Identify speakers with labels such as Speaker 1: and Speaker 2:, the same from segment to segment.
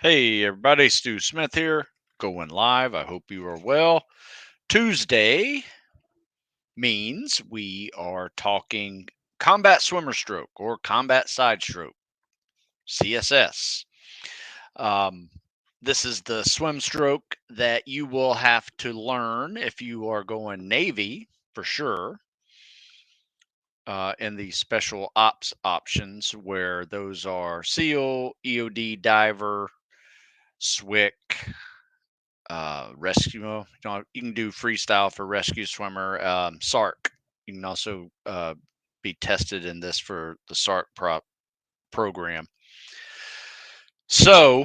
Speaker 1: Hey everybody, Stu Smith here, going live. I hope you are well. Tuesday means we are talking combat swimmer stroke or combat side stroke, CSS. Um, this is the swim stroke that you will have to learn if you are going Navy for sure. In the special ops options, where those are SEAL, EOD, diver, SWIC, rescue. You can do freestyle for rescue swimmer. SARC. You can also be tested in this for the SARC program. So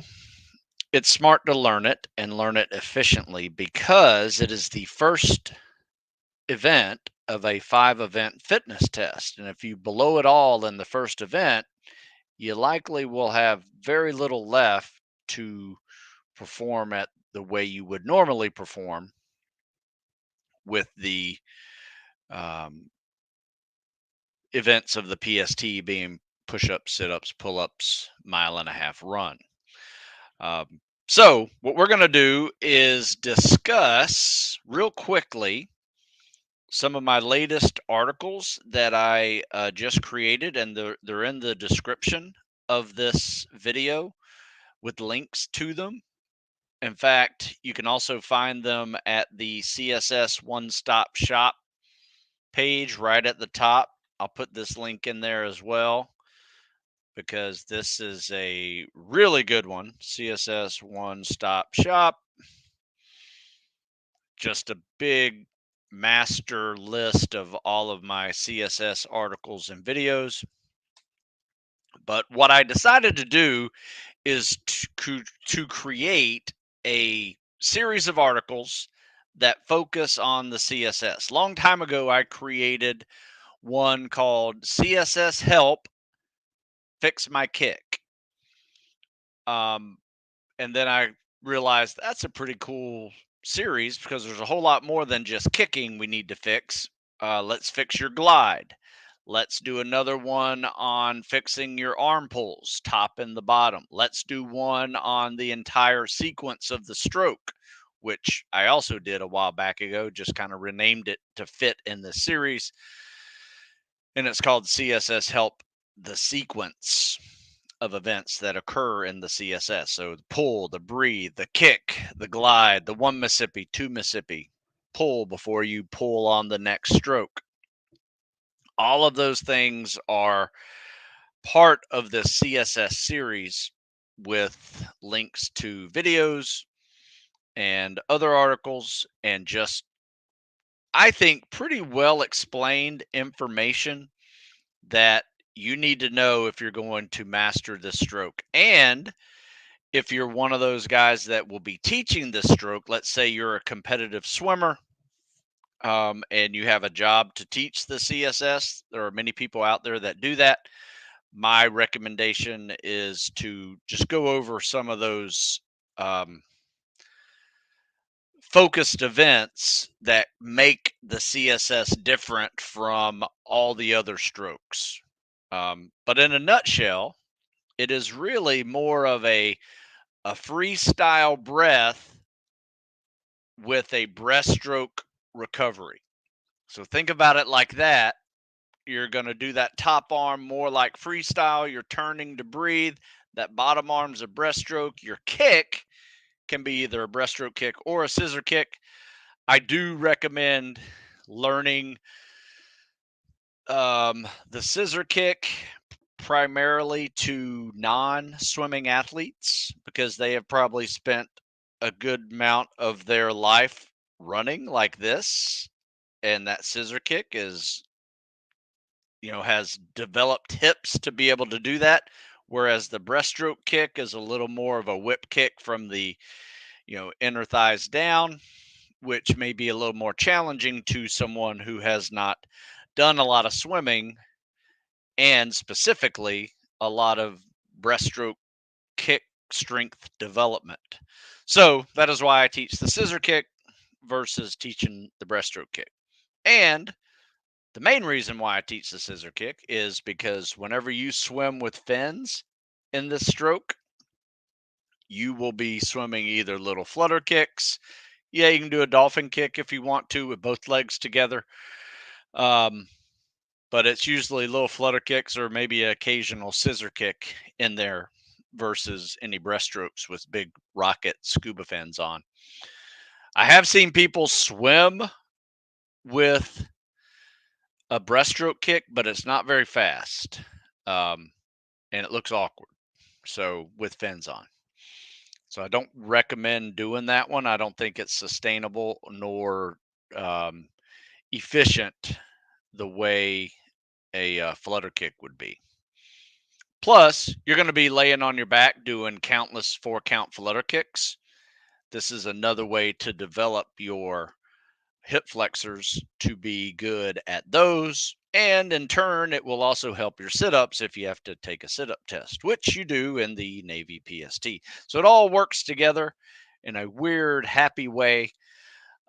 Speaker 1: it's smart to learn it and learn it efficiently because it is the first event of a 5 event fitness test. And if you blow it all in the first event, you likely will have very little left to perform at the way you would normally perform with the um, events of the PST being push ups, sit ups, pull ups, mile-and-a-half run. So, what we're going to do is discuss real quickly some of my latest articles that I just created, and they're in the description of this video with links to them. In fact, you can also find them at the CSS One Stop Shop page right at the top. I'll put this link in there as well because this is a really good one. CSS One Stop Shop. Just a big master list of all of my CSS articles and videos. But what I decided to do is to create a series of articles that focus on the CSS. Long time ago, I created one called CSS Help Fix My Kick. And then I realized that's a pretty cool series because there's a whole lot more than just kicking we need to fix. Let's fix your glide. Let's do another one on fixing your arm pulls, top and the bottom. Let's do one on the entire sequence of the stroke, which I also did a while back ago, just kind of renamed it to fit in the series. And it's called CSS Help the Sequence of events that occur in the CSS. So the pull, the breathe, the kick, the glide, the 1 Mississippi, 2 Mississippi, pull before you pull on the next stroke. All of those things are part of the CSS series with links to videos and other articles and just, I think, pretty well explained information that you need to know if you're going to master this stroke. And if you're one of those guys that will be teaching this stroke, let's say you're a competitive swimmer and you have a job to teach the CSS, there are many people out there that do that. My recommendation is to just go over some of those focused events that make the CSS different from all the other strokes. But in a nutshell, it is really more of a freestyle breath with a breaststroke recovery. So think about it like that. You're going to do that top arm more like freestyle. You're turning to breathe. That bottom arm's a breaststroke. Your kick can be either a breaststroke kick or a scissor kick. I do recommend learning the scissor kick primarily to non-swimming athletes because they have probably spent a good amount of their life running like this, and that scissor kick is, has developed hips to be able to do that, whereas the breaststroke kick is a little more of a whip kick from the inner thighs down, which may be a little more challenging to someone who has not done a lot of swimming and specifically a lot of breaststroke kick strength development. So that is why I teach the scissor kick versus teaching the breaststroke kick. And the main reason why I teach the scissor kick is because whenever you swim with fins in this stroke, you will be swimming either little flutter kicks. Yeah, you can do a dolphin kick if you want to with both legs together. Um, but it's usually little flutter kicks or maybe an occasional scissor kick in there versus any breaststrokes with big rocket scuba fins on. I have seen people swim with a breaststroke kick, but it's not very fast. And it looks awkward. So with fins on. So I don't recommend doing that one. I don't think it's sustainable nor um, efficient the way a flutter kick would be. Plus, you're going to be laying on your back doing countless 4-count flutter kicks. This is another way to develop your hip flexors to be good at those. And in turn, it will also help your sit ups if you have to take a sit up test, which you do in the Navy PST. So it all works together in a weird, happy way.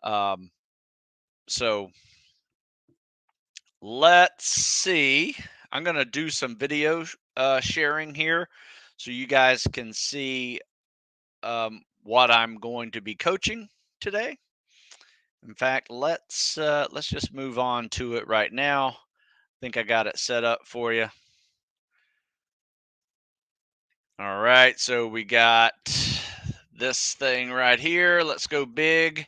Speaker 1: Um, so let's see. I'm going to do some video sharing here so you guys can see what I'm going to be coaching today. In fact, let's just move on to it right now. I think I got it set up for you. All right, so we got this thing right here. Let's go big.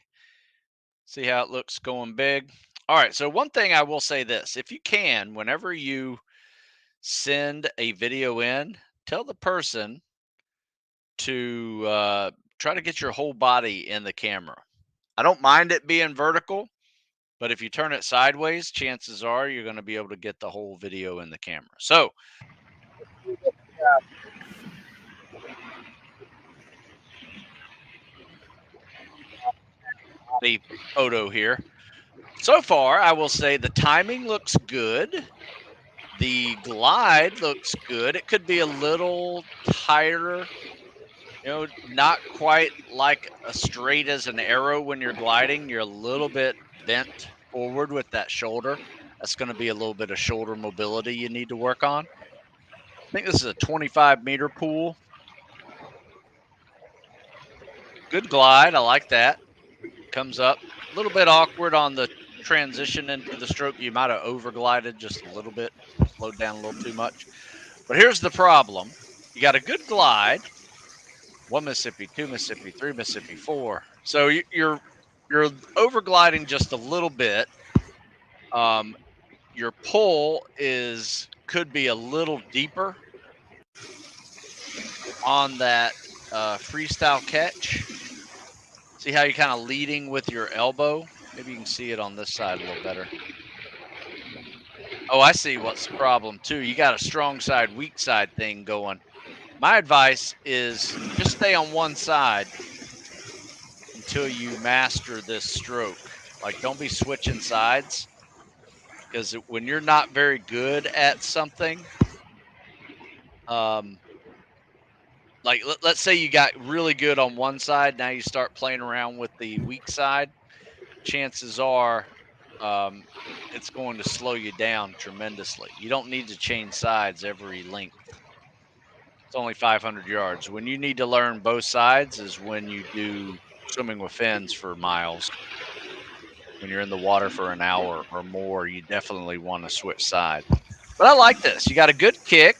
Speaker 1: See how it looks going big. All right, so one thing I will say this. If you can, whenever you send a video in, tell the person to try to get your whole body in the camera. I don't mind it being vertical, but if you turn it sideways, chances are you're going to be able to get the whole video in the camera. So, the photo here. So far, I will say the timing looks good. The glide looks good. It could be a little tighter, not quite like a straight as an arrow when you're gliding. You're a little bit bent forward with that shoulder. That's going to be a little bit of shoulder mobility you need to work on. I think this is a 25-meter pool. Good glide. I like that. Comes up a little bit awkward on the transition into the stroke. You might have overglided just a little bit, slowed down a little too much. But here's the problem. You got a good glide. 1 Mississippi, 2 Mississippi, 3 Mississippi, 4. So you're overgliding just a little bit. Your pull could be a little deeper on that freestyle catch. See how you're kind of leading with your elbow? Maybe you can see it on this side a little better. Oh, I see what's the problem too. You got a strong side, weak side thing going. My advice is just stay on one side until you master this stroke. Like, don't be switching sides, because when you're not very good at something, like let's say you got really good on one side, now you start playing around with the weak side, chances are it's going to slow you down tremendously. You don't need to change sides every length. It's only 500 yards. When you need to learn both sides is when you do swimming with fins for miles. When you're in the water for an hour or more, you definitely want to switch sides. But I like this. You got a good kick,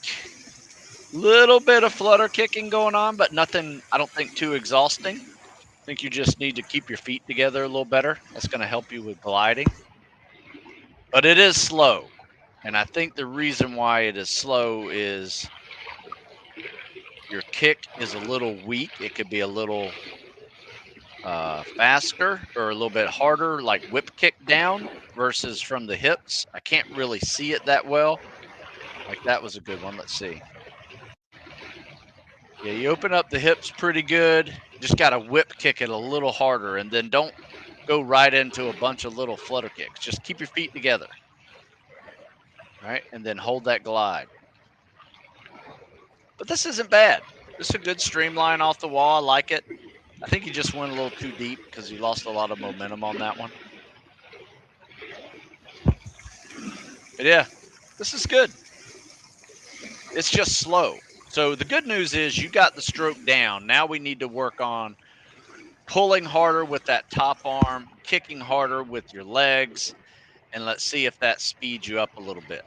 Speaker 1: little bit of flutter kicking going on, but nothing, I don't think, too exhausting. I think you just need to keep your feet together a little better. That's going to help you with gliding. But it is slow. And I think the reason why it is slow is your kick is a little weak. It could be a little faster or a little bit harder, like whip kick down versus from the hips. I can't really see it that well. Like, that was a good one. Let's see. Yeah, you open up the hips pretty good. Just got to whip kick it a little harder, and then don't go right into a bunch of little flutter kicks. Just keep your feet together. All right, and then hold that glide. But this isn't bad. This is a good streamline off the wall. I like it. I think you just went a little too deep because you lost a lot of momentum on that one. But yeah, this is good. It's just slow. So the good news is you got the stroke down. Now we need to work on pulling harder with that top arm, kicking harder with your legs, and let's see if that speeds you up a little bit.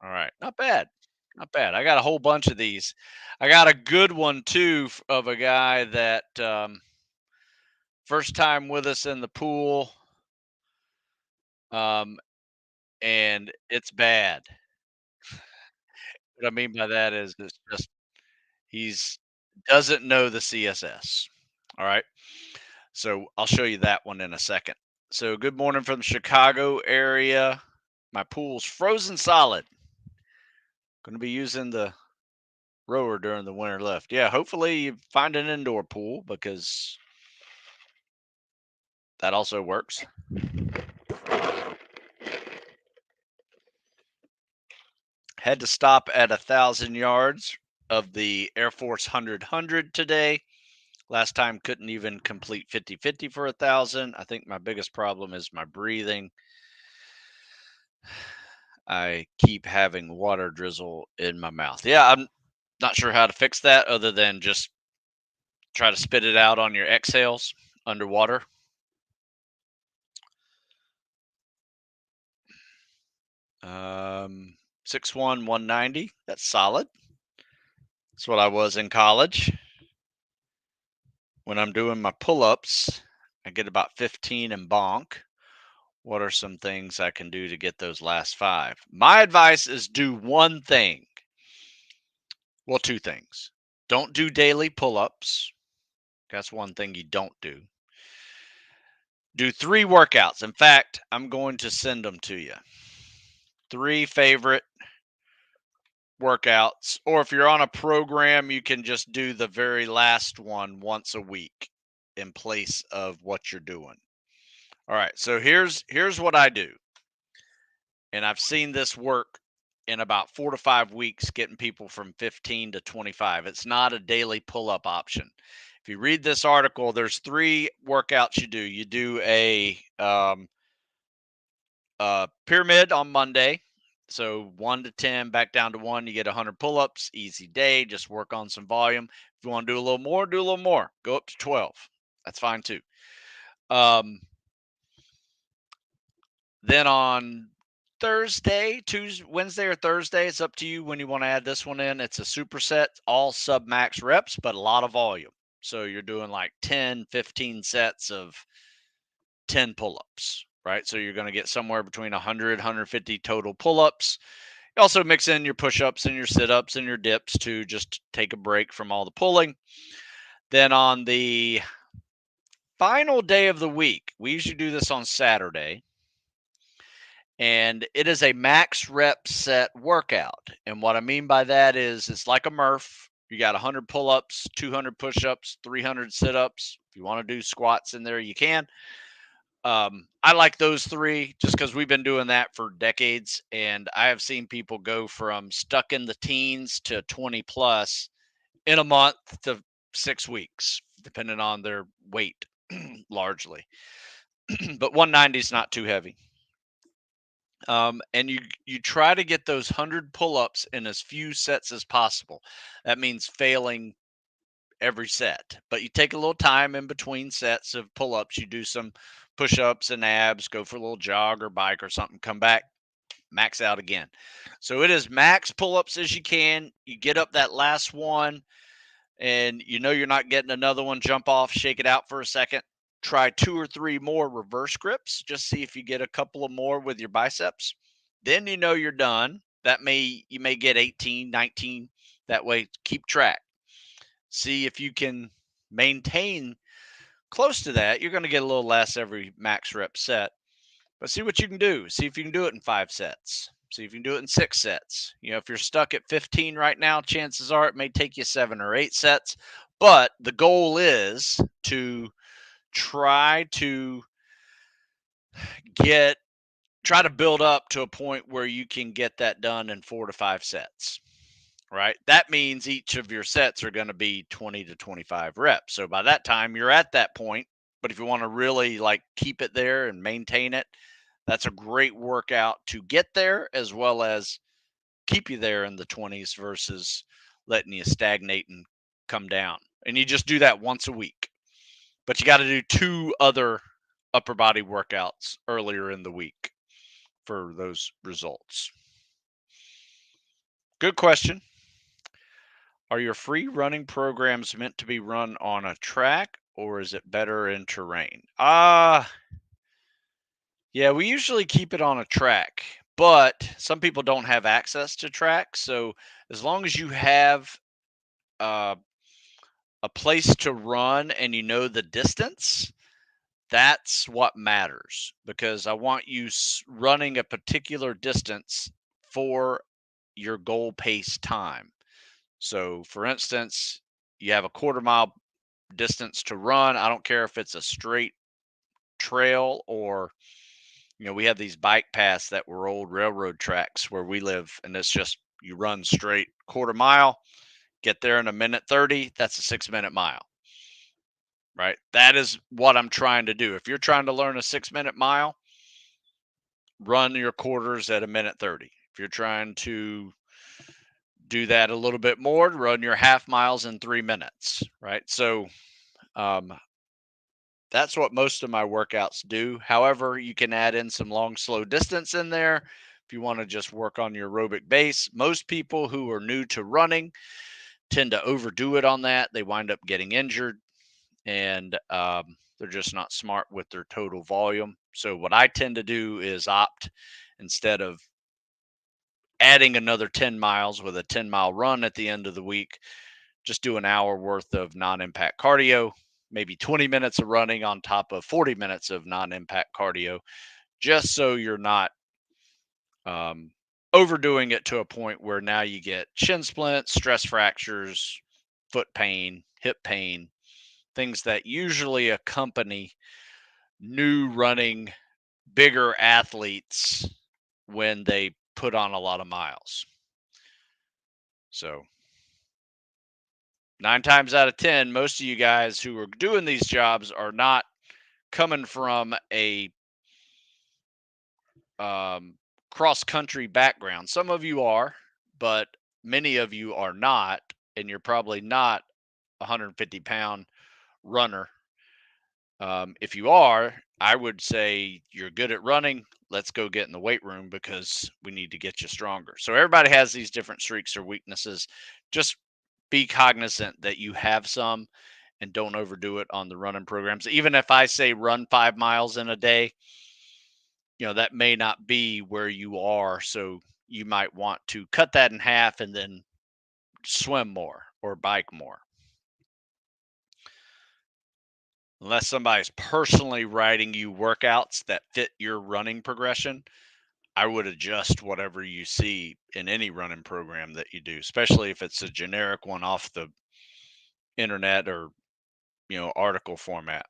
Speaker 1: All right. Not bad. Not bad. I got a whole bunch of these. I got a good one too of a guy that first time with us in the pool, um, and it's bad. What I mean by that is it's just he's doesn't know the CSS. All right. So I'll show you that one in a second. So good morning from the Chicago area. My pool's frozen solid. Going to be using the rower during the winter lift. Yeah, hopefully you find an indoor pool because that also works. Had to stop at 1,000 yards of the Air Force 100 today. Last time couldn't even complete 50-50 for 1,000. I think my biggest problem is my breathing. I keep having water drizzle in my mouth. Yeah, I'm not sure how to fix that other than just try to spit it out on your exhales underwater. 6'1", 190. That's solid. That's what I was in college. When I'm doing my pull-ups, I get about 15 in bonk. What are some things I can do to get those last 5? My advice is do one thing. Well, 2 things. Don't do daily pull-ups. That's one thing you don't do. Do 3 workouts. In fact, I'm going to send them to you. 3 favorite workouts, or if you're on a program, you can just do the very last one once a week in place of what you're doing. All right, so here's what I do, and I've seen this work in about 4 to 5 weeks, getting people from 15 to 25. It's not a daily pull-up option. If you read this article, there's 3 workouts you do. You do a pyramid on Monday. So 1 to 10, back down to 1, you get 100 pull ups. Easy day. Just work on some volume. If you want to do a little more, do a little more. Go up to 12. That's fine too. Um, then on Thursday, Tuesday, Wednesday, or Thursday, it's up to you when you want to add this one in. It's a superset, all sub max reps, but a lot of volume. So you're doing like 10, 15 sets of 10 pull ups, right? So you're going to get somewhere between 100, 150 total pull ups. You also mix in your push ups and your sit ups and your dips to just take a break from all the pulling. Then on the final day of the week, we usually do this on Saturday, and it is a max rep set workout. And what I mean by that is it's like a Murph. You got 100 pull ups, 200 push ups, 300 sit ups. If you want to do squats in there, you can. I like those 3 just because we've been doing that for decades, and I have seen people go from stuck in the teens to 20 plus in a month to 6 weeks, depending on their weight, largely. But 190 is not too heavy. And you try to get those 100 pull-ups in as few sets as possible. That means failing every set, but you take a little time in between sets of pull-ups. You do some push-ups and abs, go for a little jog or bike or something, come back, max out again. So it is max pull-ups as you can. You get up that last one and you know you're not getting another one, jump off, shake it out for a second. Try 2 or 3 more reverse grips. Just see if you get a couple of more with your biceps. Then you know you're done. You may get 18, 19. That way, keep track. See if you can maintain close to that. You're going to get a little less every max rep set, but see what you can do. See if you can do it in 5 sets. See if you can do it in 6 sets. You know, if you're stuck at 15 right now, chances are it may take you 7 or 8 sets, but the goal is to try to get try to build up to a point where you can get that done in 4 to 5 sets. Right? That means each of your sets are going to be 20 to 25 reps. So by that time, you're at that point. But if you want to really like keep it there and maintain it, that's a great workout to get there, as well as keep you there in the 20s versus letting you stagnate and come down. And you just do that once a week. But you got to do 2 other upper body workouts earlier in the week for those results. Good question. Are your free running programs meant to be run on a track or is it better in terrain? Yeah, we usually keep it on a track, but some people don't have access to tracks. So as long as you have uh, a place to run and you know the distance, that's what matters because I want you running a particular distance for your goal pace time. So, for instance, you have a quarter mile distance to run. I don't care if it's a straight trail or, we have these bike paths that were old railroad tracks where we live, and it's just you run straight quarter mile, get there in a minute 30. That's a 6-minute mile, right? That is what I'm trying to do. If you're trying to learn a 6-minute mile, run your quarters at a minute 30. If you're trying to do that a little bit more, run your half miles in 3 minutes, right? So um, that's what most of my workouts do. However, you can add in some long, slow distance in there if you want to just work on your aerobic base. Most people who are new to running tend to overdo it on that. They wind up getting injured and they're just not smart with their total volume. So, what I tend to do is opt instead of adding another 10 miles with a 10-mile run at the end of the week, just do an hour worth of non-impact cardio, maybe 20 minutes of running on top of 40 minutes of non-impact cardio, just so you're not um, overdoing it to a point where now you get shin splints, stress fractures, foot pain, hip pain, things that usually accompany new running bigger athletes when they put on a lot of miles. So 9 times out of 10, most of you guys who are doing these jobs are not coming from a um, cross country background. Some of you are, but many of you are not, and you're probably not a 150-pound runner. If you are, I would say you're good at running. Let's go get in the weight room because we need to get you stronger. So everybody has these different streaks or weaknesses. Just be cognizant that you have some and don't overdo it on the running programs. Even if I say run 5 miles in a day, that may not be where you are. So you might want to cut that in half and then swim more or bike more. Unless somebody's personally writing you workouts that fit your running progression, I would adjust whatever you see in any running program that you do, especially if it's a generic one off the internet or, article format.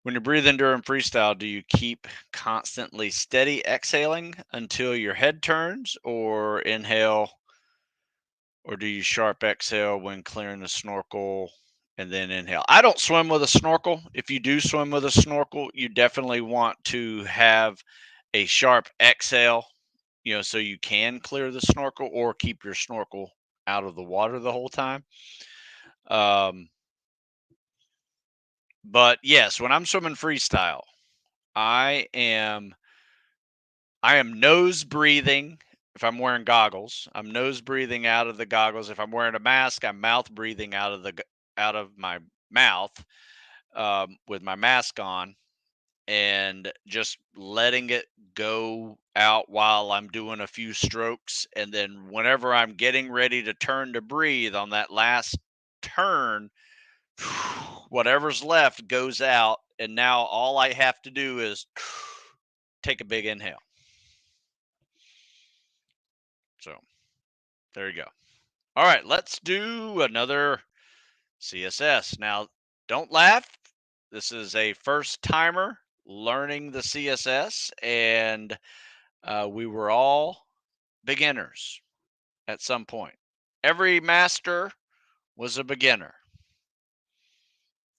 Speaker 1: When you're breathing during freestyle, do you keep constantly steady exhaling until your head turns or inhale, or do you sharp exhale when clearing the snorkel and then inhale? I don't swim with a snorkel. If you do swim with a snorkel, you definitely want to have a sharp exhale, so you can clear the snorkel or keep your snorkel out of the water the whole time. But yes, when I'm swimming freestyle, I am nose breathing. If I'm wearing goggles, I'm nose breathing out of the goggles. If I'm wearing a mask, I'm mouth breathing out of my mouth with my mask on, and just letting it go out while I'm doing a few strokes. And then whenever I'm getting ready to turn to breathe on that last turn, whatever's left goes out. And now all I have to do is take a big inhale. So there you go. All right, let's do another CSS. Now, don't laugh. This is a first timer learning the CSS, and we were all beginners at some point. Every master was a beginner,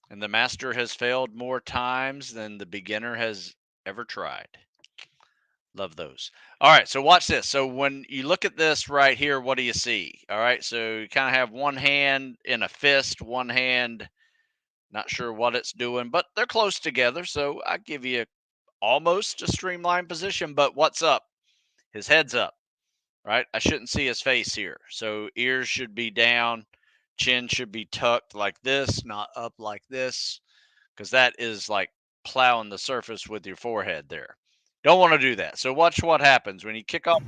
Speaker 1: and the master has failed more times than the beginner has ever tried. Love those. All right, so watch this. So when you look at this right here, what do you see? All right, so you kind of have one hand in a fist, one hand not sure what it's doing, but they're close together. So I give you almost a streamlined position. But what's up? His head's up, right? I shouldn't see his face here. So ears should be down, chin should be tucked like this, not up like this, because that is like plowing the surface with your forehead there. Don't want to do that. So watch what happens when you kick off.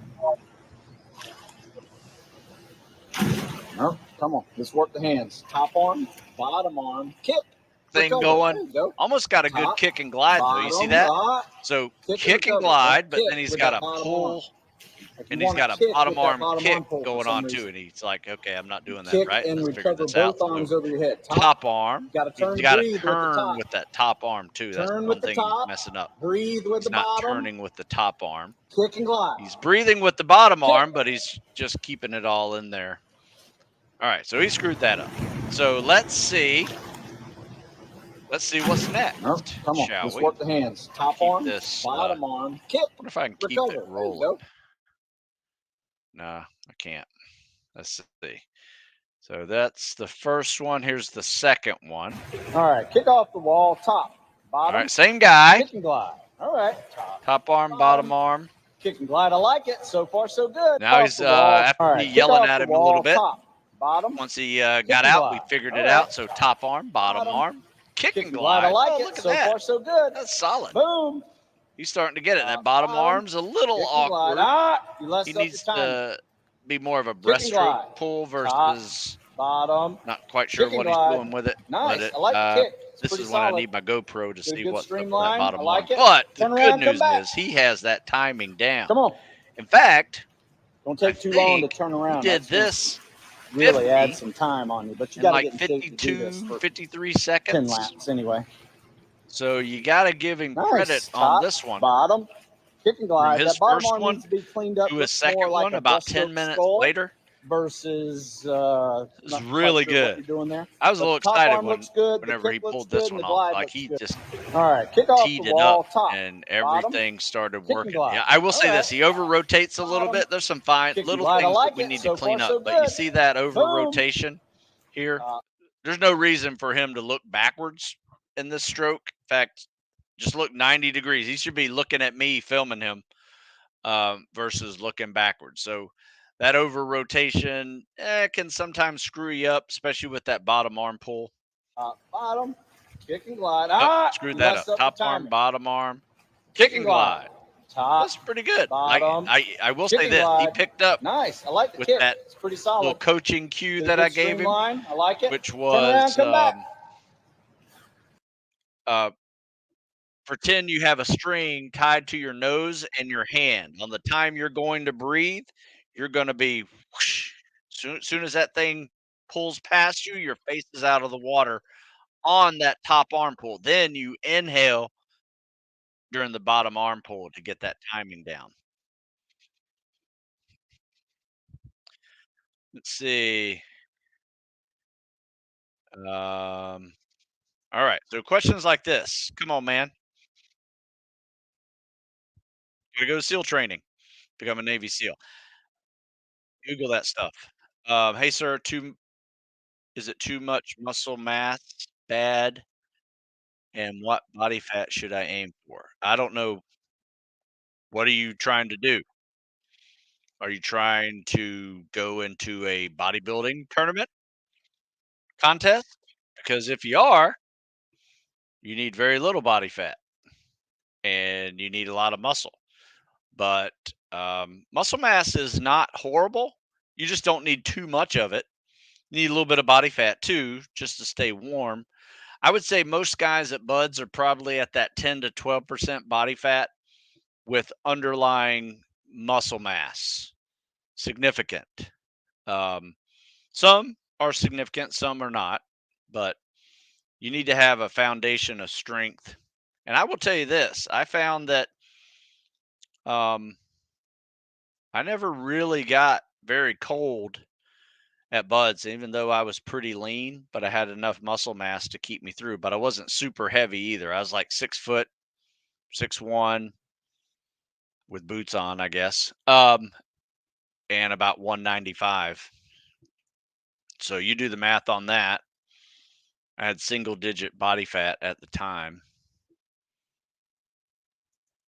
Speaker 2: No, come on. Let's work the hands. Top arm, bottom arm, kick,
Speaker 1: Thing
Speaker 2: recover.
Speaker 1: going.
Speaker 2: There you go.
Speaker 1: Almost got a good
Speaker 2: Top,
Speaker 1: kick and glide though. You see
Speaker 2: bottom,
Speaker 1: that? So
Speaker 2: kick and
Speaker 1: kick and
Speaker 2: recover. Yep,
Speaker 1: glide, but
Speaker 2: kick
Speaker 1: then he's
Speaker 2: with
Speaker 1: got
Speaker 2: that
Speaker 1: a
Speaker 2: bottom arm.
Speaker 1: pull
Speaker 2: Like
Speaker 1: and
Speaker 2: you
Speaker 1: he's
Speaker 2: want
Speaker 1: got
Speaker 2: to
Speaker 1: a
Speaker 2: kick
Speaker 1: bottom
Speaker 2: with that
Speaker 1: arm
Speaker 2: bottom
Speaker 1: kick
Speaker 2: arm pull for
Speaker 1: going
Speaker 2: some
Speaker 1: on too.
Speaker 2: reason.
Speaker 1: And he's like, okay, I'm not doing that
Speaker 2: Kick
Speaker 1: right.
Speaker 2: and
Speaker 1: Let's figure
Speaker 2: recover
Speaker 1: this out.
Speaker 2: both
Speaker 1: So
Speaker 2: arms over your head.
Speaker 1: top arm.
Speaker 2: Got to turn
Speaker 1: He's
Speaker 2: to
Speaker 1: got to
Speaker 2: breathe with the
Speaker 1: turn
Speaker 2: top.
Speaker 1: with that top arm too. That's
Speaker 2: Turn
Speaker 1: one
Speaker 2: with the
Speaker 1: thing he's
Speaker 2: top.
Speaker 1: messing up.
Speaker 2: Breathe with
Speaker 1: He's
Speaker 2: the
Speaker 1: not
Speaker 2: bottom.
Speaker 1: turning with the top arm.
Speaker 2: Kick and glide.
Speaker 1: He's breathing with the bottom
Speaker 2: Kick.
Speaker 1: arm, but he's just keeping it all in there. All right, so he screwed that up. So let's see. Let's see what's next.
Speaker 2: No, come on.
Speaker 1: Shall
Speaker 2: Let's
Speaker 1: we?
Speaker 2: work the hands. Top
Speaker 1: Keep
Speaker 2: arm,
Speaker 1: this,
Speaker 2: bottom arm, kick.
Speaker 1: What if I can keep
Speaker 2: Recover.
Speaker 1: it
Speaker 2: There you
Speaker 1: rolling?
Speaker 2: go.
Speaker 1: Nah, I can't. Let's see. So that's the first one. Here's the second one.
Speaker 2: All right, kick off the wall, top,
Speaker 1: All
Speaker 2: bottom.
Speaker 1: right, same guy.
Speaker 2: Kick and glide. All right,
Speaker 1: Top arm, bottom arm.
Speaker 2: Kick and glide. I like it. So far, so good.
Speaker 1: Now he's after me yelling at him a little bit.
Speaker 2: Top, bottom.
Speaker 1: Once he got out, we figured it out. So top arm, bottom arm, kick and glide.
Speaker 2: I like
Speaker 1: oh,
Speaker 2: it.
Speaker 1: look at
Speaker 2: So
Speaker 1: that.
Speaker 2: far, so good.
Speaker 1: That's solid.
Speaker 2: Boom.
Speaker 1: He's starting to get it. That bottom arm's a little
Speaker 2: Kick and glide.
Speaker 1: awkward. He needs to be more of a breaststroke pull versus
Speaker 2: bottom.
Speaker 1: not quite sure what he's doing with it.
Speaker 2: Nice.
Speaker 1: But
Speaker 2: I like the kick.
Speaker 1: this is when I need my GoPro to
Speaker 2: Get a
Speaker 1: see
Speaker 2: good
Speaker 1: what's up with that
Speaker 2: streamline.
Speaker 1: bottom
Speaker 2: I like
Speaker 1: arm.
Speaker 2: it.
Speaker 1: But the
Speaker 2: Turn
Speaker 1: good
Speaker 2: around, come
Speaker 1: news
Speaker 2: back.
Speaker 1: is he has that timing down.
Speaker 2: Come on.
Speaker 1: In fact,
Speaker 2: Don't take
Speaker 1: I
Speaker 2: too long to
Speaker 1: think
Speaker 2: turn around.
Speaker 1: he did
Speaker 2: That's gonna
Speaker 1: this
Speaker 2: really
Speaker 1: 50
Speaker 2: add some time on you, but you
Speaker 1: in
Speaker 2: got to
Speaker 1: like
Speaker 2: get in shape to do this
Speaker 1: 52,
Speaker 2: for
Speaker 1: 53
Speaker 2: 10
Speaker 1: seconds.
Speaker 2: laps anyway.
Speaker 1: So you got to give him
Speaker 2: Nice.
Speaker 1: credit
Speaker 2: Top,
Speaker 1: on this one.
Speaker 2: bottom, kick and glide.
Speaker 1: From his
Speaker 2: that bottom
Speaker 1: first
Speaker 2: arm
Speaker 1: one
Speaker 2: needs to be cleaned up.
Speaker 1: to his
Speaker 2: Looks
Speaker 1: second
Speaker 2: more like
Speaker 1: one
Speaker 2: a
Speaker 1: about
Speaker 2: breaststroke
Speaker 1: 10 minutes
Speaker 2: skull
Speaker 1: later.
Speaker 2: versus
Speaker 1: It's
Speaker 2: not
Speaker 1: really
Speaker 2: quite sure what
Speaker 1: good.
Speaker 2: you're doing there.
Speaker 1: I was a
Speaker 2: But
Speaker 1: little
Speaker 2: the top
Speaker 1: excited
Speaker 2: arm looks good, the
Speaker 1: whenever he
Speaker 2: kick looks
Speaker 1: pulled
Speaker 2: good,
Speaker 1: this
Speaker 2: and
Speaker 1: one
Speaker 2: the
Speaker 1: off.
Speaker 2: glide
Speaker 1: Like
Speaker 2: looks
Speaker 1: he
Speaker 2: good.
Speaker 1: just
Speaker 2: All right, kick off
Speaker 1: teed
Speaker 2: the
Speaker 1: it
Speaker 2: wall,
Speaker 1: up
Speaker 2: top,
Speaker 1: and
Speaker 2: bottom,
Speaker 1: everything started
Speaker 2: kick and
Speaker 1: working.
Speaker 2: glide.
Speaker 1: Yeah, I will say
Speaker 2: All
Speaker 1: this. He over rotates a little
Speaker 2: Bottom,
Speaker 1: bit. There's some fine
Speaker 2: kick and
Speaker 1: little
Speaker 2: glide. I
Speaker 1: things
Speaker 2: like
Speaker 1: that we
Speaker 2: it.
Speaker 1: need
Speaker 2: So
Speaker 1: to clean
Speaker 2: far,
Speaker 1: up.
Speaker 2: so
Speaker 1: But you
Speaker 2: good.
Speaker 1: see that over
Speaker 2: Boom.
Speaker 1: rotation here? There's no reason for him to look backwards in this stroke. In fact, just look 90 degrees. He should be looking at me filming him versus looking backwards. So that over rotation can sometimes screw you up, especially with that bottom arm pull.
Speaker 2: Bottom, kick and glide.
Speaker 1: Screwed that up. Top arm, bottom arm, kick and glide.
Speaker 2: Top,
Speaker 1: That's pretty good.
Speaker 2: bottom,
Speaker 1: I will
Speaker 2: kick
Speaker 1: say
Speaker 2: and
Speaker 1: this. He
Speaker 2: glide.
Speaker 1: picked up
Speaker 2: Nice. I like the
Speaker 1: with
Speaker 2: kick.
Speaker 1: that
Speaker 2: It's pretty
Speaker 1: little
Speaker 2: solid.
Speaker 1: coaching cue
Speaker 2: Get a
Speaker 1: that
Speaker 2: good
Speaker 1: I gave him,
Speaker 2: streamline. I like it.
Speaker 1: which
Speaker 2: Turn around,
Speaker 1: was
Speaker 2: come back.
Speaker 1: pretend you have a string tied to your nose and your hand. On the time you're going to breathe, you're going to be whoosh. Soon as that thing pulls past you, your face is out of the water on that top arm pull. Then you inhale during the bottom arm pull to get that timing down. Let's see. All right. So questions like this. Come on, man. Gotta go to SEAL training. Become a Navy SEAL. Google that stuff. Hey, sir. Is it too much muscle mass bad? And what body fat should I aim for? I don't know. What are you trying to do? Are you trying to go into a bodybuilding tournament contest? Because if you are, you need very little body fat and you need a lot of muscle. But muscle mass is not horrible. You just don't need too much of it. You need a little bit of body fat too, just to stay warm. I would say most guys at Buds are probably at that 10 to 12% body fat with underlying muscle mass. Significant. Some are significant, some are not, but you need to have a foundation of strength. And I will tell you this, I found that I never really got very cold at Buds, even though I was pretty lean, but I had enough muscle mass to keep me through. But I wasn't super heavy either. I was like 6 foot, 6'1", with boots on, I guess. And about 195. So you do the math on that. I had single digit body fat at the time.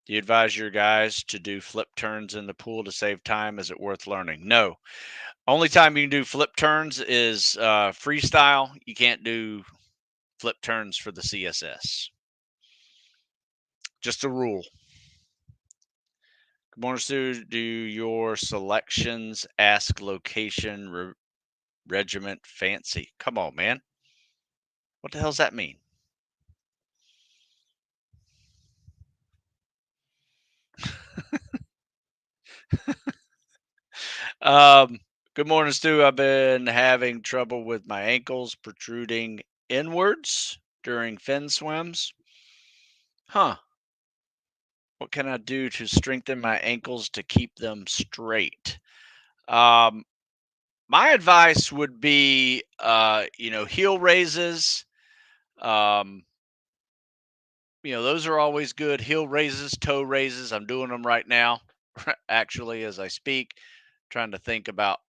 Speaker 1: Do you advise your guys to do flip turns in the pool to save time? Is it worth learning? No. Only time you can do flip turns is freestyle. You can't do flip turns for the CSS. Just a rule. Good morning, Stu. Do your selections ask location, regiment, fancy? Come on, man. What the hell's that mean? Um, Good morning, Stu. I've been having trouble with my ankles protruding inwards during fin swims. Huh. What can I do to strengthen my ankles to keep them straight? Um, my advice would be, heel raises. Um, those are always good. Heel raises, toe raises. I'm doing them right now, actually, as I speak, trying to think about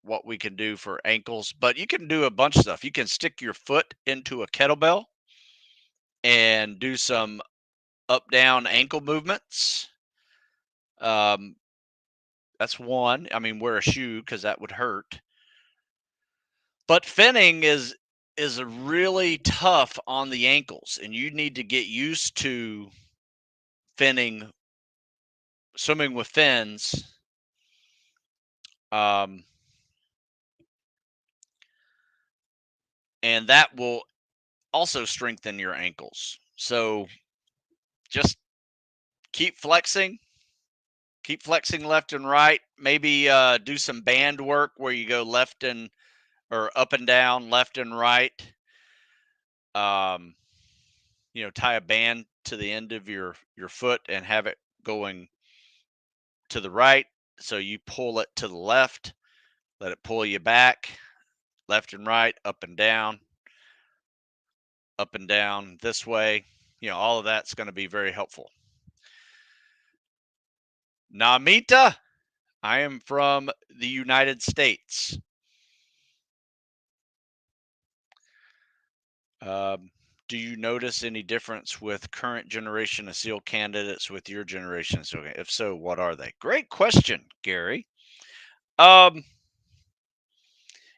Speaker 1: what we can do for ankles, but you can do a bunch of stuff. You can stick your foot into a kettlebell and do some up down ankle movements. Um, that's one. I mean, wear a shoe because that would hurt. But finning is a really tough on the ankles, and you need to get used to finning, swimming with fins. Um, and that will also strengthen your ankles. So just keep flexing, left and right. Maybe do some band work where you go left and or up and down, left and right. Um, tie a band to the end of your foot and have it going to the right. So you pull it to the left, let it pull you back, left and right, up and down this way. All of that's going to be very helpful. Namita, I am from the United States. Do you notice any difference with current generation of SEAL candidates with your generation? So, if so, what are they? Great question, Gary. Um,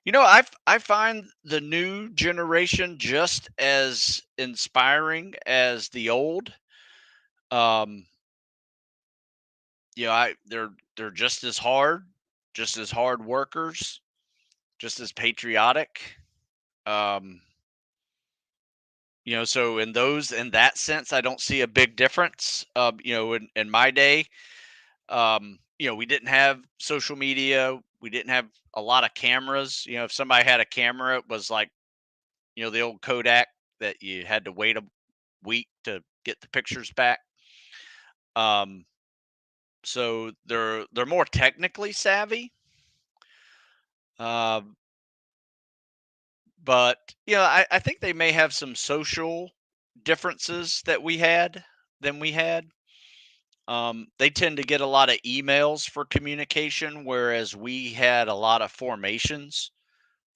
Speaker 1: I find the new generation just as inspiring as the old. Um, they're just as hard workers, just as patriotic. Um, so in that sense, I don't see a big difference. In my day, we didn't have social media. We didn't have a lot of cameras. If somebody had a camera, it was like, the old Kodak that you had to wait a week to get the pictures back. Um, so they're more technically savvy. Um, but I think they may have some social differences than we had. They tend to get a lot of emails for communication, whereas we had a lot of formations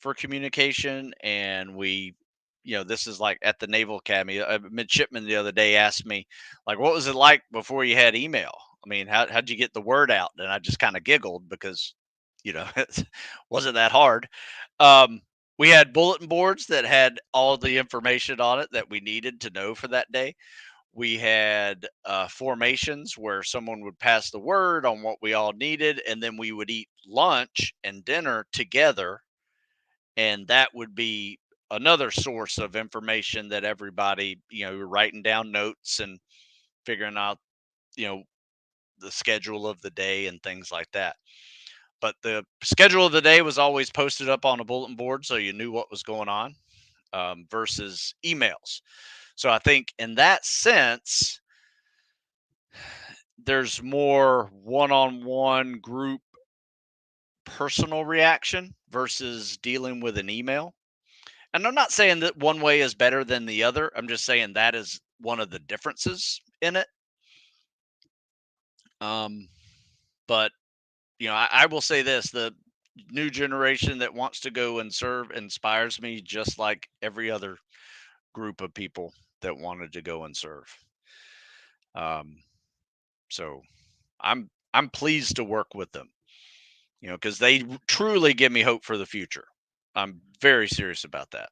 Speaker 1: for communication. And this is like at the Naval Academy. A midshipman the other day asked me, like, what was it like before you had email? I mean, how'd you get the word out? And I just kind of giggled because, it wasn't that hard. Um, we had bulletin boards that had all the information on it that we needed to know for that day. We had formations where someone would pass the word on what we all needed, and then we would eat lunch and dinner together, and that would be another source of information that everybody, you're writing down notes and figuring out, you know, the schedule of the day and things like that. But the schedule of the day was always posted up on a bulletin board, so you knew what was going on, versus emails. So I think in that sense, there's more one-on-one group personal reaction versus dealing with an email. And I'm not saying that one way is better than the other. I'm just saying that is one of the differences in it. But I will say this: the new generation that wants to go and serve inspires me, just like every other group of people that wanted to go and serve. So I'm pleased to work with them, because they truly give me hope for the future. I'm very serious about that.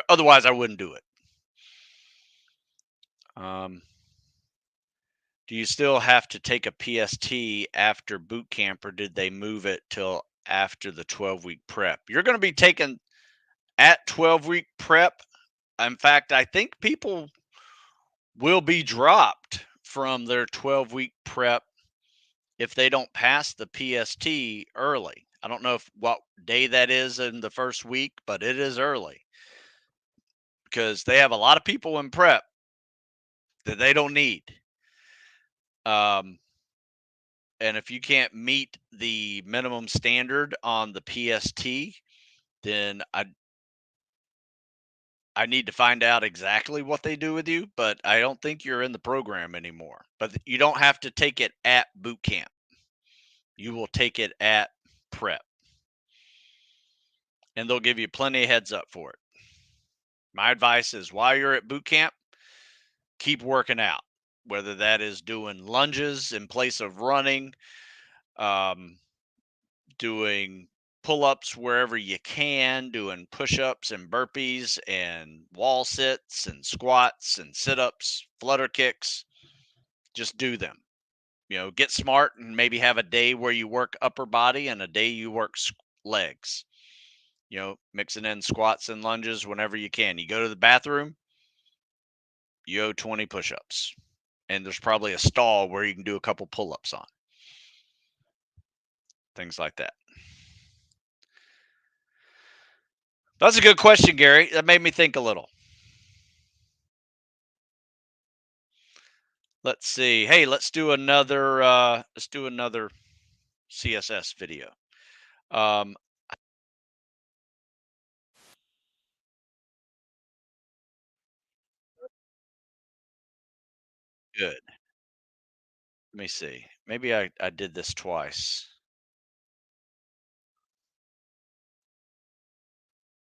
Speaker 1: Otherwise, I wouldn't do it. Do you still have to take a PST after boot camp, or did they move it till after the 12-week prep? You're going to be taken at 12-week prep. In fact, I think people will be dropped from their 12-week prep if they don't pass the PST early. I don't know what day that is in the first week, but it is early because they have a lot of people in prep that they don't need. And if you can't meet the minimum standard on the PST, then I need to find out exactly what they do with you, but I don't think you're in the program anymore. But you don't have to take it at boot camp. You will take it at prep. And they'll give you plenty of heads up for it. My advice is while you're at boot camp, keep working out, whether that is doing lunges in place of running, doing pull-ups wherever you can, doing push-ups and burpees and wall sits and squats and sit-ups, flutter kicks. Just do them. Get smart and maybe have a day where you work upper body and a day you work legs. Mixing in squats and lunges whenever you can. You go to the bathroom, you owe 20 push-ups. And there's probably a stall where you can do a couple pull-ups on. Things like that. That's a good question, Gary. That made me think a little. Let's see. Hey, let's do another CSS video. Good. Let me see. Maybe I did this twice.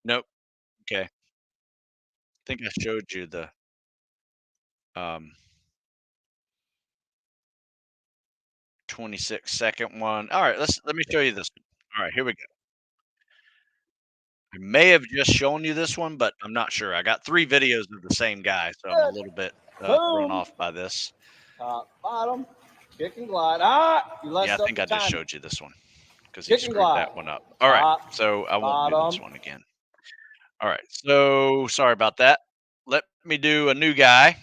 Speaker 1: Nope. Okay. I think I showed you the 26-second one. All right, let me show you this one. All right, here we go. I may have just shown you this one, but I'm not sure. I got 3 videos of the same guy, so I'm a little bit thrown off by this.
Speaker 2: Top, bottom, kick and glide. You
Speaker 1: Yeah, I think I just showed you this one because he screwed that one up. All right, so I won't do this one again. All right, so sorry about that. Let me do a new guy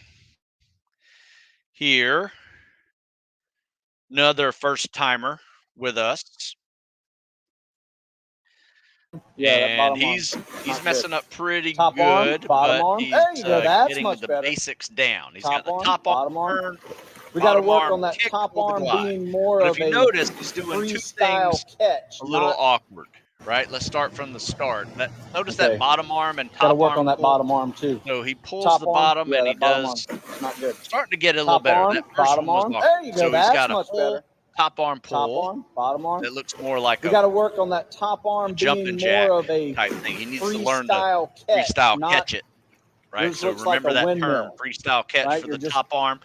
Speaker 1: here. Another first timer with us.
Speaker 2: Yeah,
Speaker 1: and he's messing up pretty
Speaker 2: top
Speaker 1: good,
Speaker 2: arm, bottom
Speaker 1: but
Speaker 2: arm.
Speaker 1: he's
Speaker 2: There you go. That's
Speaker 1: getting
Speaker 2: much
Speaker 1: the
Speaker 2: better.
Speaker 1: basics down. He's
Speaker 2: Top
Speaker 1: got the
Speaker 2: arm,
Speaker 1: top arm
Speaker 2: bottom arm.
Speaker 1: turn,
Speaker 2: We got to work
Speaker 1: arm
Speaker 2: on that
Speaker 1: kick
Speaker 2: top
Speaker 1: with the
Speaker 2: arm
Speaker 1: glide.
Speaker 2: being more
Speaker 1: But
Speaker 2: of
Speaker 1: if you
Speaker 2: a
Speaker 1: notice, he's doing 2 things
Speaker 2: catch,
Speaker 1: a little awkward, right? Let's start from the start. Notice that bottom arm and top
Speaker 2: got to work
Speaker 1: arm
Speaker 2: on that
Speaker 1: pull.
Speaker 2: bottom arm too.
Speaker 1: So he pulls
Speaker 2: Top
Speaker 1: the
Speaker 2: arm,
Speaker 1: bottom
Speaker 2: yeah,
Speaker 1: and he
Speaker 2: bottom
Speaker 1: does
Speaker 2: arm. Not good.
Speaker 1: starting to get a
Speaker 2: Top
Speaker 1: little better.
Speaker 2: arm,
Speaker 1: That first
Speaker 2: bottom
Speaker 1: one was
Speaker 2: arm.
Speaker 1: awkward.
Speaker 2: There you go.
Speaker 1: So
Speaker 2: That's
Speaker 1: he's got a
Speaker 2: much
Speaker 1: full
Speaker 2: better.
Speaker 1: top arm
Speaker 2: Top
Speaker 1: pull.
Speaker 2: arm, bottom arm.
Speaker 1: That looks more like
Speaker 2: we got to work on that top arm
Speaker 1: jumping
Speaker 2: being
Speaker 1: jack
Speaker 2: more of a
Speaker 1: type thing. He needs to learn to
Speaker 2: catch,
Speaker 1: freestyle
Speaker 2: not
Speaker 1: catch it, right? So
Speaker 2: looks like
Speaker 1: remember
Speaker 2: a
Speaker 1: that
Speaker 2: windmill,
Speaker 1: term, freestyle catch
Speaker 2: right?
Speaker 1: for
Speaker 2: You're
Speaker 1: the
Speaker 2: just
Speaker 1: top arm.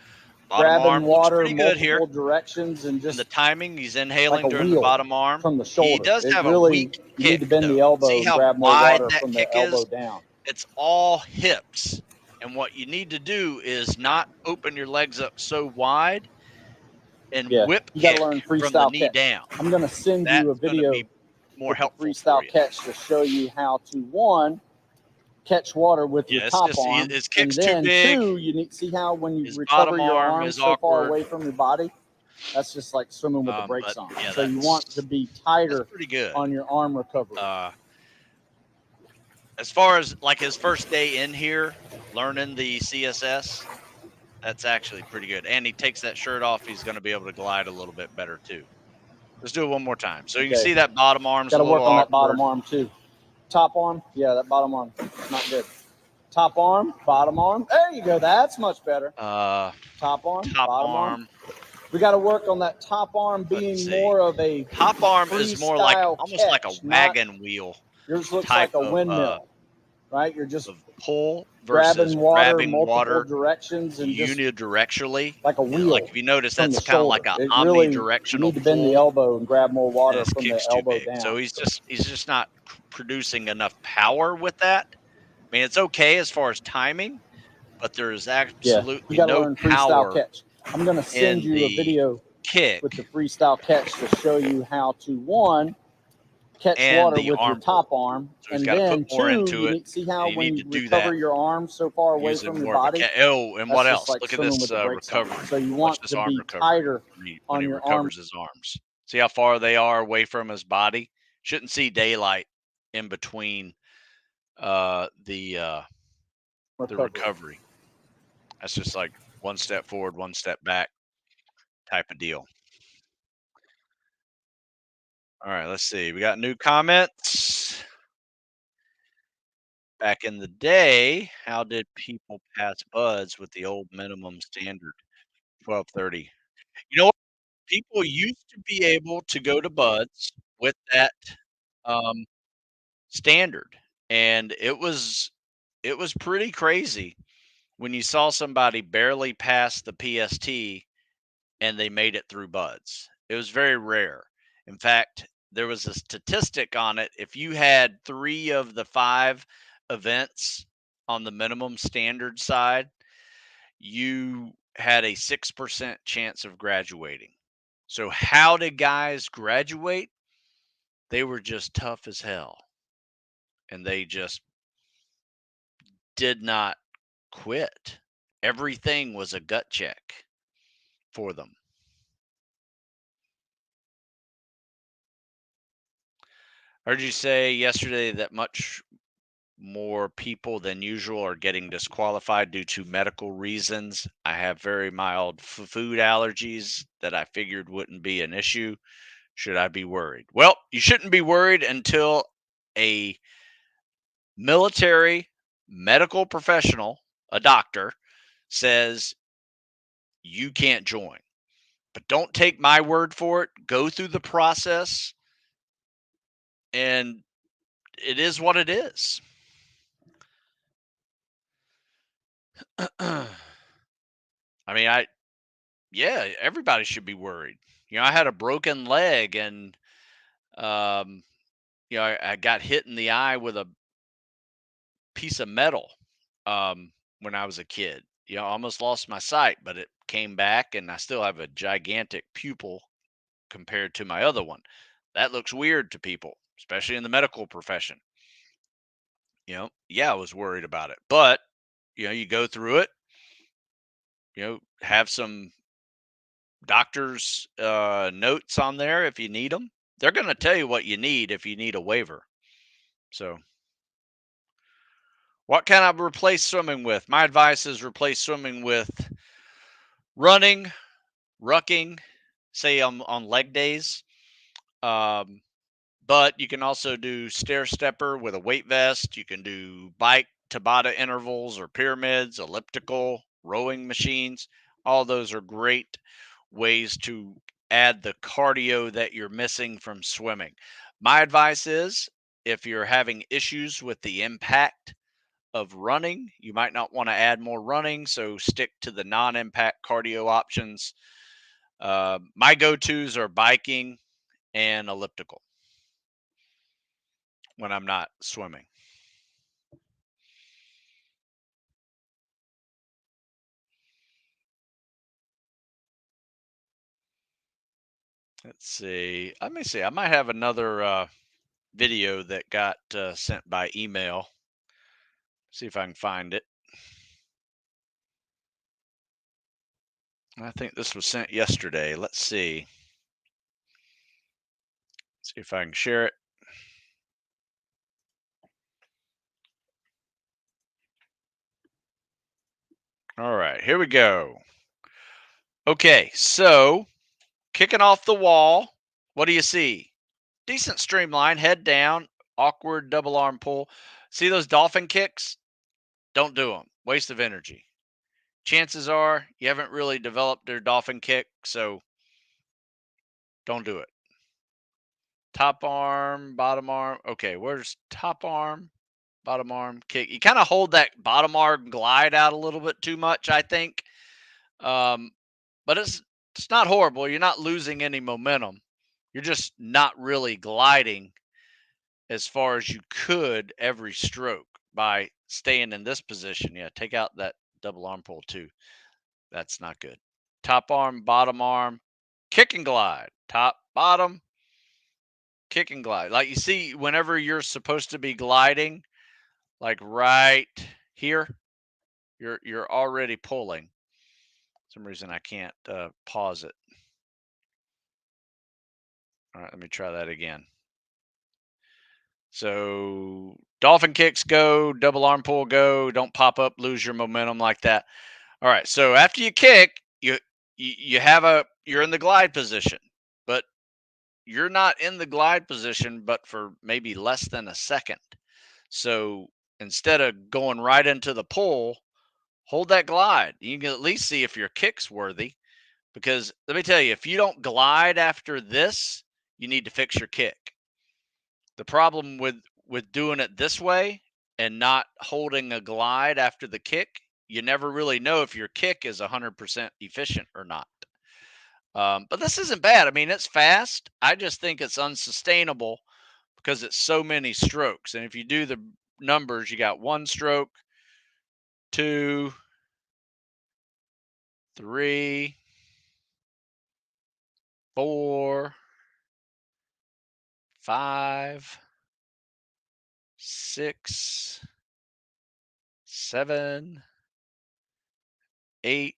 Speaker 1: Bottom
Speaker 2: grabbing
Speaker 1: arm looks
Speaker 2: water
Speaker 1: pretty good here.
Speaker 2: multiple directions and
Speaker 1: And
Speaker 2: just
Speaker 1: the timing, he's inhaling
Speaker 2: like a
Speaker 1: during the
Speaker 2: wheel
Speaker 1: bottom arm.
Speaker 2: from the
Speaker 1: He
Speaker 2: shoulder.
Speaker 1: does
Speaker 2: It
Speaker 1: have a
Speaker 2: really,
Speaker 1: weak
Speaker 2: you
Speaker 1: kick,
Speaker 2: need to bend
Speaker 1: though.
Speaker 2: the elbow
Speaker 1: See
Speaker 2: and
Speaker 1: how
Speaker 2: grab more
Speaker 1: wide
Speaker 2: water
Speaker 1: that
Speaker 2: from
Speaker 1: kick
Speaker 2: the elbow
Speaker 1: is?
Speaker 2: down.
Speaker 1: It's all hips. And what you need to do is not open your legs up so wide and whip
Speaker 2: you got
Speaker 1: kick
Speaker 2: to learn
Speaker 1: from the
Speaker 2: freestyle
Speaker 1: knee
Speaker 2: catch.
Speaker 1: down.
Speaker 2: I'm going to send
Speaker 1: That's
Speaker 2: you a
Speaker 1: going to
Speaker 2: video
Speaker 1: be more
Speaker 2: with the
Speaker 1: helpful
Speaker 2: freestyle
Speaker 1: for you.
Speaker 2: catch to show you how to, one, catch water with your top arm,
Speaker 1: his
Speaker 2: and
Speaker 1: kick's
Speaker 2: then
Speaker 1: too big.
Speaker 2: 2, you need see how when you
Speaker 1: His
Speaker 2: recover
Speaker 1: bottom
Speaker 2: your
Speaker 1: arm
Speaker 2: arm
Speaker 1: is
Speaker 2: so far
Speaker 1: awkward.
Speaker 2: away from your body. That's just like swimming with the brakes
Speaker 1: But
Speaker 2: on.
Speaker 1: yeah,
Speaker 2: So you want to be tighter
Speaker 1: pretty good
Speaker 2: on your arm recovery.
Speaker 1: As far as like his first day in here, learning the CSS, that's actually pretty good. And he takes that shirt off, he's going to be able to glide a little bit better too. Let's do it one more time. So you can see that bottom arm's
Speaker 2: got to
Speaker 1: a little
Speaker 2: work on
Speaker 1: awkward.
Speaker 2: that bottom arm too. Top arm, yeah, that bottom arm, not good. Top arm, bottom arm. There you go. That's much better.
Speaker 1: Top
Speaker 2: arm,
Speaker 1: top
Speaker 2: bottom
Speaker 1: arm.
Speaker 2: We got to work on that top arm
Speaker 1: Let's
Speaker 2: being
Speaker 1: see.
Speaker 2: more of a
Speaker 1: Top arm is more like
Speaker 2: freestyle
Speaker 1: almost like a
Speaker 2: catch, not
Speaker 1: wagon wheel
Speaker 2: yours looks
Speaker 1: type
Speaker 2: like a windmill, right? You're just
Speaker 1: of pull versus
Speaker 2: grabbing water
Speaker 1: grabbing
Speaker 2: multiple
Speaker 1: water
Speaker 2: directions and just
Speaker 1: unidirectionally.
Speaker 2: like a
Speaker 1: And like
Speaker 2: wheel
Speaker 1: if you notice,
Speaker 2: from the
Speaker 1: that's kind of like
Speaker 2: shoulder.
Speaker 1: a
Speaker 2: It really, you
Speaker 1: omnidirectional
Speaker 2: need to bend the
Speaker 1: pull,
Speaker 2: elbow and grab more
Speaker 1: and
Speaker 2: water
Speaker 1: his
Speaker 2: from the
Speaker 1: kick's too
Speaker 2: elbow
Speaker 1: big. So
Speaker 2: down.
Speaker 1: he's just not producing enough power with that. I mean, it's okay as far as timing, but there is
Speaker 2: Yeah, you
Speaker 1: absolutely
Speaker 2: got to
Speaker 1: no
Speaker 2: learn freestyle
Speaker 1: power
Speaker 2: catch. I'm going to send
Speaker 1: in
Speaker 2: you a
Speaker 1: the
Speaker 2: video with the
Speaker 1: kick
Speaker 2: freestyle catch to show you how to one, catch
Speaker 1: and
Speaker 2: water
Speaker 1: the
Speaker 2: with your
Speaker 1: arm pull.
Speaker 2: top arm,
Speaker 1: So he's
Speaker 2: and
Speaker 1: got to put
Speaker 2: then
Speaker 1: more
Speaker 2: two,
Speaker 1: into
Speaker 2: you
Speaker 1: it,
Speaker 2: need see
Speaker 1: and
Speaker 2: how
Speaker 1: you
Speaker 2: when
Speaker 1: need
Speaker 2: you
Speaker 1: to do
Speaker 2: recover
Speaker 1: that
Speaker 2: your arm so far away
Speaker 1: using
Speaker 2: from your
Speaker 1: more of a
Speaker 2: body.
Speaker 1: oh, and what
Speaker 2: That's just
Speaker 1: else?
Speaker 2: like
Speaker 1: Look at
Speaker 2: swimming
Speaker 1: this
Speaker 2: with the brakes on.
Speaker 1: recovery.
Speaker 2: So you
Speaker 1: Watch
Speaker 2: want
Speaker 1: this
Speaker 2: to
Speaker 1: arm
Speaker 2: be
Speaker 1: recovery
Speaker 2: tighter
Speaker 1: when
Speaker 2: on
Speaker 1: he
Speaker 2: your arm
Speaker 1: recovers his arms. See how far they are away from his body? Shouldn't see daylight in between the
Speaker 2: recovery.
Speaker 1: recovery. That's just like one step forward, one step back type of deal. All right, let's see. We got new comments. Back in the day, how did people pass buds with the old minimum standard 1230? You know what? People used to be able to go to buds with that um, standard, and it was pretty crazy when you saw somebody barely pass the PST and they made it through buds. It was very rare. In fact, there was a statistic on it. If you had 3 of the 5 events on the minimum standard side, you had a 6% chance of graduating. So how did guys graduate? They were just tough as hell, and they just did not quit. Everything was a gut check for them. I heard you say yesterday that much more people than usual are getting disqualified due to medical reasons. I have very mild food allergies that I figured wouldn't be an issue. Should I be worried? Well, you shouldn't be worried until a military medical professional, a doctor, says you can't join. But don't take my word for it. Go through the process, and it is what it is. I mean, yeah, everybody should be worried. I had a broken leg, and um, I got hit in the eye with a piece of metal when I was a kid. I almost lost my sight, but it came back, and I still have a gigantic pupil compared to my other one. That looks weird to people, especially in the medical profession. Yeah, I was worried about it, but you go through it. Have some doctor's notes on there if you need them. They're going to tell you what you need if you need a waiver. So, what can I replace swimming with? My advice is replace swimming with running, rucking, say on leg days. Um, but you can also do stair stepper with a weight vest. You can do bike Tabata intervals or pyramids, elliptical, rowing machines. All those are great ways to add the cardio that you're missing from swimming. My advice is if you're having issues with the impact of running, you might not want to add more running. So stick to the non impact cardio options. My go tos are biking and elliptical when I'm not swimming. Let's see. Let me see. I might have another video that got sent by email. See if I can find it. I think this was sent yesterday. Let's see. See if I can share it. All right, here we go. Okay, so kicking off the wall, what do you see? Decent streamline, head down, awkward double arm pull. See those dolphin kicks? Don't do them. Waste of energy. chances are you haven't really developed their dolphin kick, so don't do it. Top arm, bottom arm. Okay, where's top arm, bottom arm, kick? You kind of hold that bottom arm glide out a little bit too much, I think. Um, but it's not horrible. You're not losing any momentum. You're just not really gliding as far as you could every stroke by staying in this position. Yeah, take out that double arm pull too. That's not good. Top arm, kick and glide. Top, bottom, kick and glide. Like you see, whenever you're supposed to be gliding, like right here, you're already pulling. For some reason I can't pause it. All right, let me try that again. So dolphin kicks go, double arm pull go. Don't pop up, lose your momentum like that. All right. So after you kick, you have you're in the glide position, but you're not in the glide position, but for maybe less than a second. So instead of going right into the pull, hold that glide. You can at least see if your kick's worthy. Because let me tell you, if you don't glide after this, you need to fix your kick. The problem with doing it this way and not holding a glide after the kick, you never really know if your kick is 100% efficient or not. But this isn't bad. I mean, it's fast. I just think it's unsustainable because it's so many strokes. And if you do the numbers, you got 1 stroke, 2, 3, 4, 5, 6, 7, 8,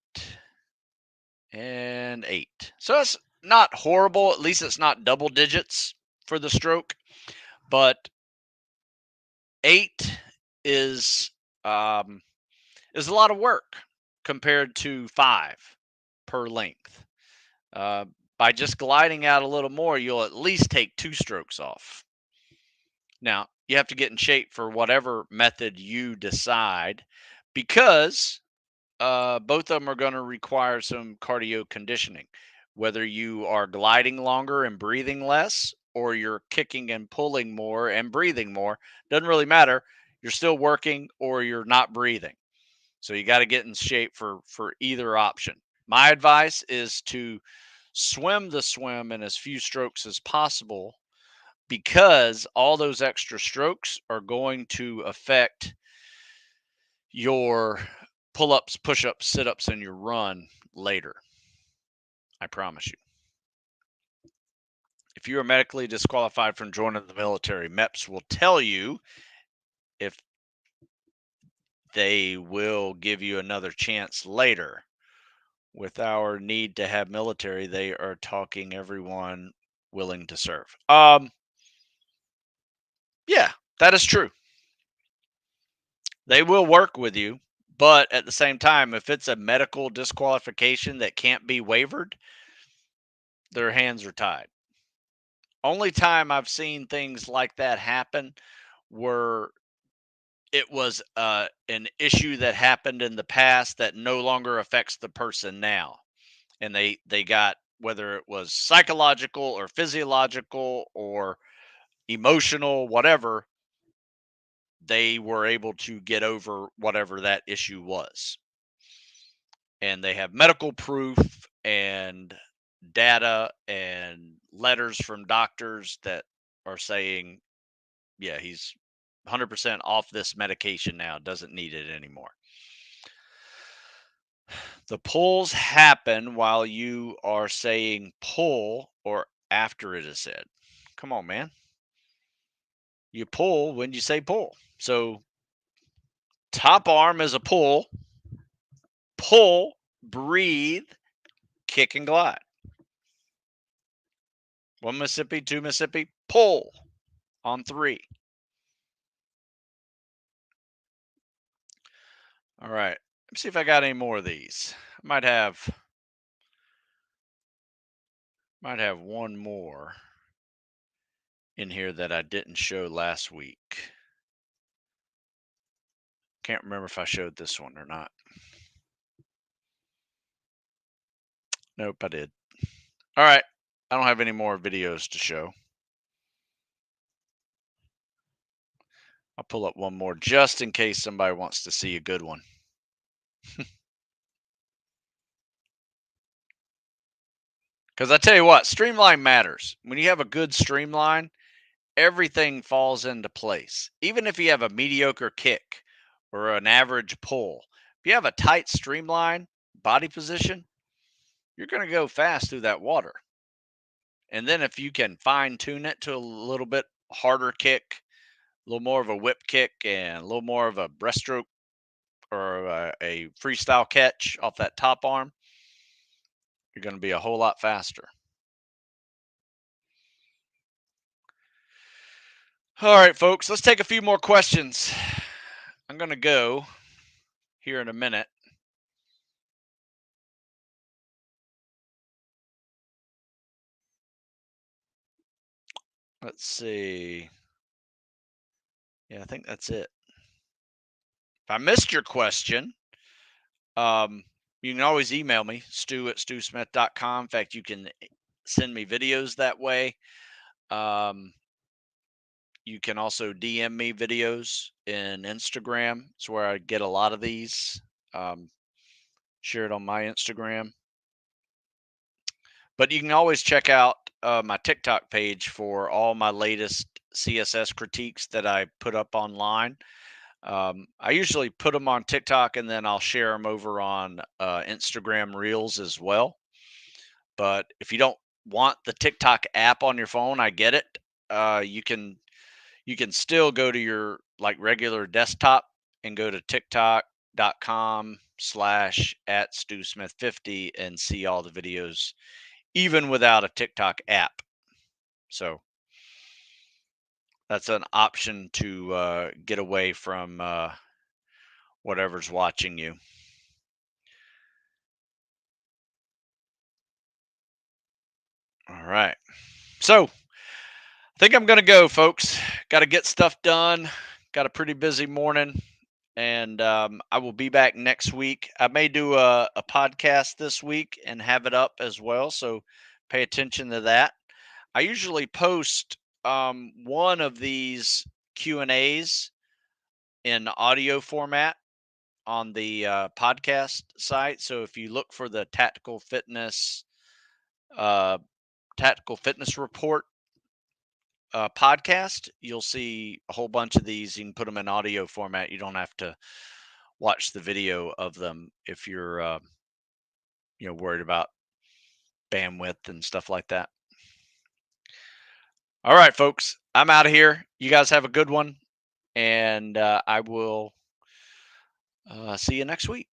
Speaker 1: and 8. So it's not horrible. At least it's not double digits for the stroke. But 8 is um, is a lot of work compared to 5 per length. Uh, by just gliding out a little more, you'll at least take 2 strokes off. Now, you have to get in shape for whatever method you decide because both of them are going to require some cardio conditioning. Whether you are gliding longer and breathing less, or you're kicking and pulling more and breathing more, doesn't really matter. You're still working or you're not breathing. So you got to get in shape for either option. My advice is to swim the swim in as few strokes as possible because all those extra strokes are going to affect your pull ups, push ups, sit ups, and your run later. I promise you. If you are medically disqualified from joining the military, MEPS will tell you if they will give you another chance later. With our need to have military, they are talking everyone willing to serve. Yeah, that is true. They will work with you, but at the same time, if it's a medical disqualification that can't be wavered, their hands are tied. Only time I've seen things like that happen were it was an issue that happened in the past that no longer affects the person now, and they got whether it was psychological or physiological or emotional, whatever, they were able to get over whatever that issue was. And they have medical proof and data and letters from doctors that are saying, yeah, he's 100% off this medication now, doesn't need it anymore. The pulls happen while you are saying pull or after it is said. Come on, man. You pull when you say pull. So top arm is a pull, breathe, kick and glide. 1 Mississippi, 2 Mississippi, pull on 3. All right. Let's see if I got any more of these. I might have one more in here that I didn't show last week. Can't remember if I showed this one or not. Nope, I did. All right. I don't have any more videos to show. I'll pull up one more just in case somebody wants to see a good one. Because I tell you what, streamline matters. When you have a good streamline, everything falls into place. Even if you have a mediocre kick or an average pull, if you have a tight streamline body position, you're going to go fast through that water. And then if you can fine tune it to a little bit harder kick, a little more of a whip kick, and a little more of a breaststroke or a freestyle catch off that top arm, you're going to be a whole lot faster. All right, folks, let's take a few more questions. I'm going to go here in a minute. Let's see. Yeah, I think that's it. If I missed your question, you can always email me, stu@stewsmith.com. In fact, you can send me videos that way. You can also DM me videos in Instagram. It's where I get a lot of these. Share it on my Instagram. But you can always check out my TikTok page for all my latest CSS critiques that I put up online. I usually put them on TikTok and then I'll share them over on Instagram Reels as well. But if you don't want the TikTok app on your phone, I get it. You can still go to your like regular desktop and go to tiktok.com/@stewsmith50 and see all the videos, even without a TikTok app. So that's an option to get away from whatever's watching you. All right. So I think I'm going to go, folks. Got to get stuff done. Got a pretty busy morning. And I will be back next week. I may do a podcast this week and have it up as well. So pay attention to that. I usually post one of these Q&As in audio format on the podcast site. So if you look for the uh, tactical fitness report podcast, you'll see a whole bunch of these. You can put them in audio format. You don't have to watch the video of them if you're worried about bandwidth and stuff like that. All right, folks, I'm out of here. You guys have a good one, and I will see you next week.